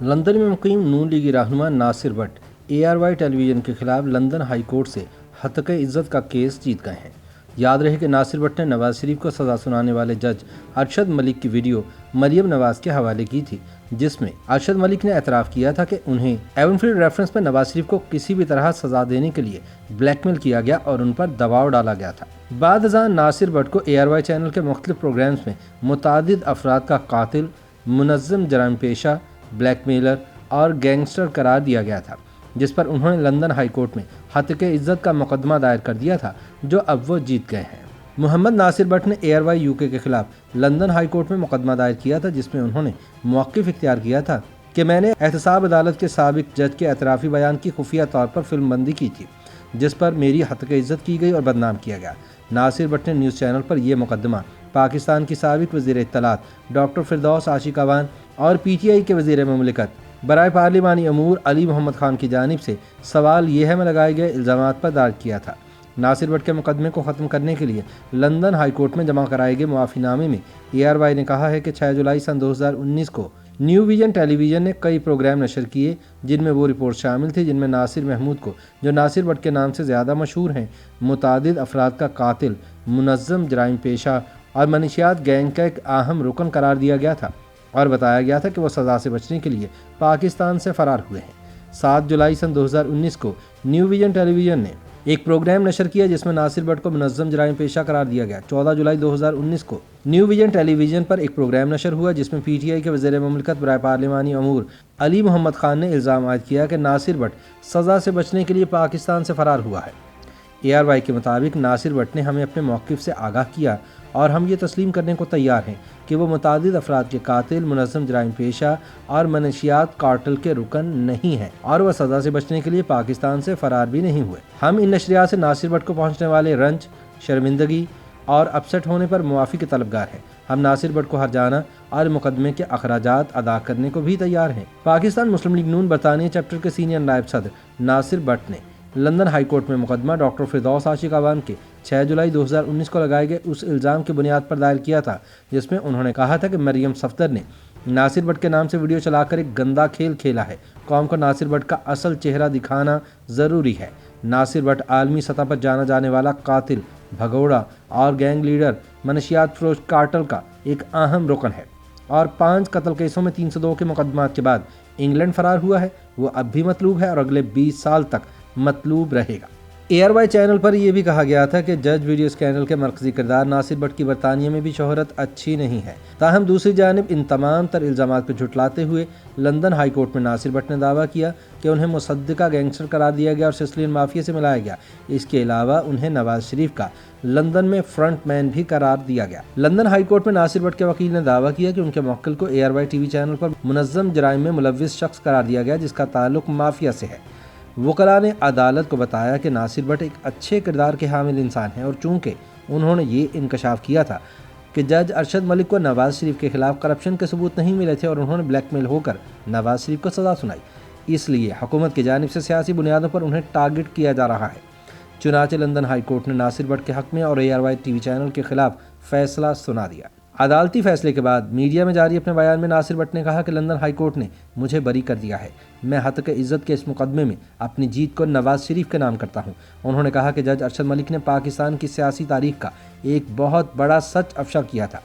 London میں مقیم نون لیگی رہنما ناصر بٹ ARY ٹیلی ویژن کے خلاف لندن ہائی کورٹ سے ہتک عزت کا کیس جیت گئے ہیں۔ یاد رہے کہ ناصر بٹ نے نواز شریف کو سزا سنانے والے جج ارشد ملک کی ویڈیو مریم نواز کے حوالے کی تھی، جس میں ارشد ملک نے اعتراف کیا تھا کہ انہیں ایونفیلڈ ریفرنس پر نواز شریف کو کسی بھی طرح سزا دینے کے لیے بلیک میل کیا گیا اور ان پر دباؤ ڈالا گیا تھا۔ بعد ازاں ناصر بٹ کو ARY چینل کے مختلف پروگرامز میں متعدد افراد کا قاتل، منظم جرائم پیشہ، بلیک میلر اور گینگسٹر قرار دیا گیا تھا، جس پر انہوں نے لندن ہائی کورٹ میں ہتک عزت کا مقدمہ دائر کر دیا تھا، جو اب وہ جیت گئے ہیں۔ محمد ناصر بٹ نے ARY UK کے خلاف لندن ہائی کورٹ میں مقدمہ دائر کیا تھا، جس میں انہوں نے موقف اختیار کیا تھا کہ میں نے احتساب عدالت کے سابق جج کے اعترافی بیان کی خفیہ طور پر فلم بندی کی تھی، جس پر میری ہتک عزت کی گئی اور بدنام کیا گیا۔ ناصر بٹ نے نیوز چینل پر یہ مقدمہ پاکستان کی سابق وزیر اطلاعات ڈاکٹر فردوس عاشق اعوان اور PTI کے وزیر مملکت برائے پارلیمانی امور علی محمد خان کی جانب سے سوال یہ میں لگائے گئے الزامات پر دائر کیا تھا۔ ناصر بٹ کے مقدمے کو ختم کرنے کے لیے لندن ہائی کورٹ میں جمع کرائے گئے معافی نامے میں ARY نے کہا ہے کہ 6 جولائی سن 2019 کو نیو ویژن ٹیلی ویژن نے کئی پروگرام نشر کیے، جن میں وہ رپورٹ شامل تھی جن میں ناصر محمود کو، جو ناصر بٹ کے نام سے زیادہ مشہور ہیں، متعدد افراد کا قاتل، منظم جرائم پیشہ اور منشیات گینگ کا ایک اہم رکن قرار دیا گیا تھا اور بتایا گیا تھا کہ وہ سزا سے بچنے کے لیے پاکستان سے فرار ہوئے ہیں۔ 7 جولائی سن 2019 کو نیو ویژن ٹیلی ویژن نے ایک پروگرام نشر کیا جس میں ناصر بٹ کو منظم جرائم پیشہ قرار دیا گیا۔ 14 جولائی 2019 کو نیو ویژن ٹیلی ویژن پر ایک پروگرام نشر ہوا جس میں PTI کے وزیر مملکت برائے پارلیمانی امور علی محمد خان نے الزام عائد کیا کہ ناصر بٹ سزا سے بچنے کے لیے پاکستان سے فرار ہوا ہے۔ ARY کے مطابق ناصر بٹ نے ہمیں اپنے موقف سے آگاہ کیا اور ہم یہ تسلیم کرنے کو تیار ہیں کہ وہ متعدد افراد کے قاتل، منظم جرائم پیشہ اور منشیات کارٹل کے رکن نہیں ہیں اور وہ سزا سے بچنے کے لیے پاکستان سے فرار بھی نہیں ہوئے۔ ہم ان نشریات سے ناصر بٹ کو پہنچنے والے رنج، شرمندگی اور اپسٹ ہونے پر معافی کے طلبگار ہیں۔ ہم ناصر بٹ کو ہرجانہ اور مقدمے کے اخراجات ادا کرنے کو بھی تیار ہیں۔ پاکستان مسلم لیگ نون برطانیہ چیپٹر کے سینئر نائب صدر ناصر بٹ نے لندن ہائی کورٹ میں مقدمہ ڈاکٹر فردوس عاشق اعوان کے 6 جولائی 2019 کو لگائے گئے اس الزام کی بنیاد پر دائر کیا تھا، جس میں انہوں نے کہا تھا کہ مریم صفدر نے ناصر بٹ کے نام سے ویڈیو چلا کر ایک گندا کھیل کھیلا ہے۔ قوم کو ناصر بٹ کا اصل چہرہ دکھانا ضروری ہے۔ ناصر بٹ عالمی سطح پر جانا جانے والا قاتل، بھگوڑا اور گینگ لیڈر، منشیات فروش کارٹل کا ایک اہم رکن ہے اور 5 قتل کیسوں میں 302 کے مقدمات کے بعد انگلینڈ فرار ہوا ہے۔ وہ اب بھی مطلوب ہے اور اگلے 20 سال تک مطلوب رہے گا۔ ARY چینل پر یہ بھی کہا گیا تھا کہ جج ویڈیو اسکینڈل کے مرکزی کردار ناصر بٹ کی برطانیہ میں بھی شہرت اچھی نہیں ہے۔ تاہم دوسری جانب ان تمام تر الزامات کو جھٹلاتے ہوئے لندن ہائی کورٹ میں ناصر بٹ نے دعویٰ کیا کہ انہیں مصدقہ گینگسٹر قرار دیا گیا اور سسلین مافیا سے ملایا گیا۔ اس کے علاوہ انہیں نواز شریف کا لندن میں فرنٹ مین بھی قرار دیا گیا۔ لندن ہائی کورٹ میں ناصر بٹ کے وکیل نے دعویٰ کیا کہ ان کے موکل کو ARY TV چینل پر منظم جرائم میں ملوث شخص قرار دیا گیا جس کا تعلق مافیا سے ہے۔ وکلاء نے عدالت کو بتایا کہ ناصر بٹ ایک اچھے کردار کے حامل انسان ہیں اور چونکہ انہوں نے یہ انکشاف کیا تھا کہ جج ارشد ملک کو نواز شریف کے خلاف کرپشن کے ثبوت نہیں ملے تھے اور انہوں نے بلیک میل ہو کر نواز شریف کو سزا سنائی، اس لیے حکومت کی جانب سے سیاسی بنیادوں پر انہیں ٹارگٹ کیا جا رہا ہے۔ چنانچہ لندن ہائی کورٹ نے ناصر بٹ کے حق میں اور ARY TV چینل کے خلاف فیصلہ سنا دیا۔ عدالتی فیصلے کے بعد میڈیا میں جاری اپنے بیان میں ناصر بٹ نے کہا کہ لندن ہائی کورٹ نے مجھے بری کر دیا ہے۔ میں ہتک عزت کے اس مقدمے میں اپنی جیت کو نواز شریف کے نام کرتا ہوں۔ انہوں نے کہا کہ جج ارشد ملک نے پاکستان کی سیاسی تاریخ کا ایک بہت بڑا سچ افشا کیا تھا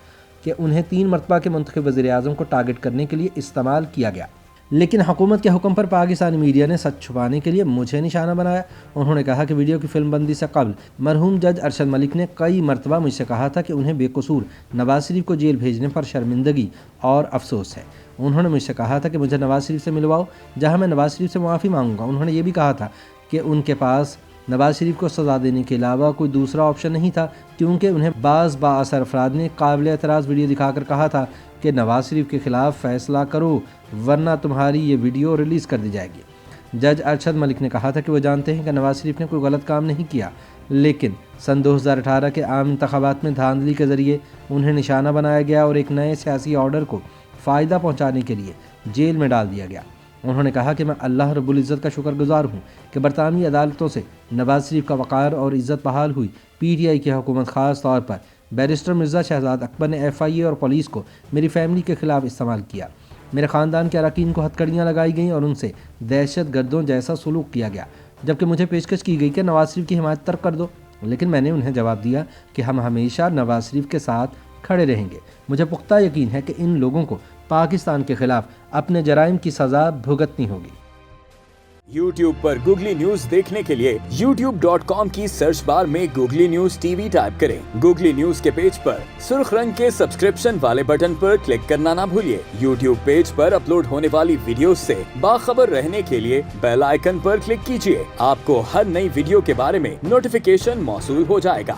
کہ انہیں 3 مرتبہ کے منتخب وزیر اعظم کو ٹارگٹ کرنے کے لیے استعمال کیا گیا، لیکن حکومت کے حکم پر پاکستانی میڈیا نے سچ چھپانے کے لیے مجھے نشانہ بنایا۔ انہوں نے کہا کہ ویڈیو کی فلم بندی سے قبل مرحوم جج ارشد ملک نے کئی مرتبہ مجھ سے کہا تھا کہ انہیں بے قصور نواز شریف کو جیل بھیجنے پر شرمندگی اور افسوس ہے۔ انہوں نے مجھ سے کہا تھا کہ مجھے نواز شریف سے ملواؤ جہاں میں نواز شریف سے معافی مانگوں گا۔ انہوں نے یہ بھی کہا تھا کہ ان کے پاس نواز شریف کو سزا دینے کے علاوہ کوئی دوسرا آپشن نہیں تھا، کیونکہ انہیں بعض بااثر افراد نے قابل اعتراض ویڈیو دکھا کر کہا تھا کہ نواز شریف کے خلاف فیصلہ کرو ورنہ تمہاری یہ ویڈیو ریلیز کر دی جائے گی۔ جج ارشد ملک نے کہا تھا کہ وہ جانتے ہیں کہ نواز شریف نے کوئی غلط کام نہیں کیا، لیکن سن 2018 کے عام انتخابات میں دھاندلی کے ذریعے انہیں نشانہ بنایا گیا اور ایک نئے سیاسی آرڈر کو فائدہ پہنچانے کے لیے جیل میں ڈال دیا گیا۔ انہوں نے کہا کہ میں اللہ رب العزت کا شکر گزار ہوں کہ برطانوی عدالتوں سے نواز شریف کا وقار اور عزت بحال ہوئی۔ PTI کی حکومت خاص طور پر بیرسٹر مرزا شہزاد اکبر نے FIA اور پولیس کو میری فیملی کے خلاف استعمال کیا۔ میرے خاندان کے اراکین کو ہتھکڑیاں لگائی گئیں اور ان سے دہشت گردوں جیسا سلوک کیا گیا، جبکہ مجھے پیشکش کی گئی کہ نواز شریف کی حمایت ترک کر دو، لیکن میں نے انہیں جواب دیا کہ ہم ہمیشہ نواز شریف کے ساتھ کھڑے رہیں گے۔ مجھے پختہ یقین ہے کہ ان لوگوں کو پاکستان کے خلاف اپنے جرائم کی سزا بھگتنی ہوگی۔ YouTube پر گوگلی نیوز دیکھنے کے لیے youtube.com کی سرچ بار میں googly news T V type کریں۔ گوگلی نیوز کے پیج پر سرخ رنگ کے سبسکرپشن والے بٹن پر کلک کرنا نہ بھولیے۔ YouTube پیج پر اپلوڈ ہونے والی ویڈیوز سے باخبر رہنے کے لیے بیل آئیکن پر کلک کیجیے۔ آپ کو ہر نئی ویڈیو کے بارے میں نوٹیفیکیشن موصول ہو جائے گا۔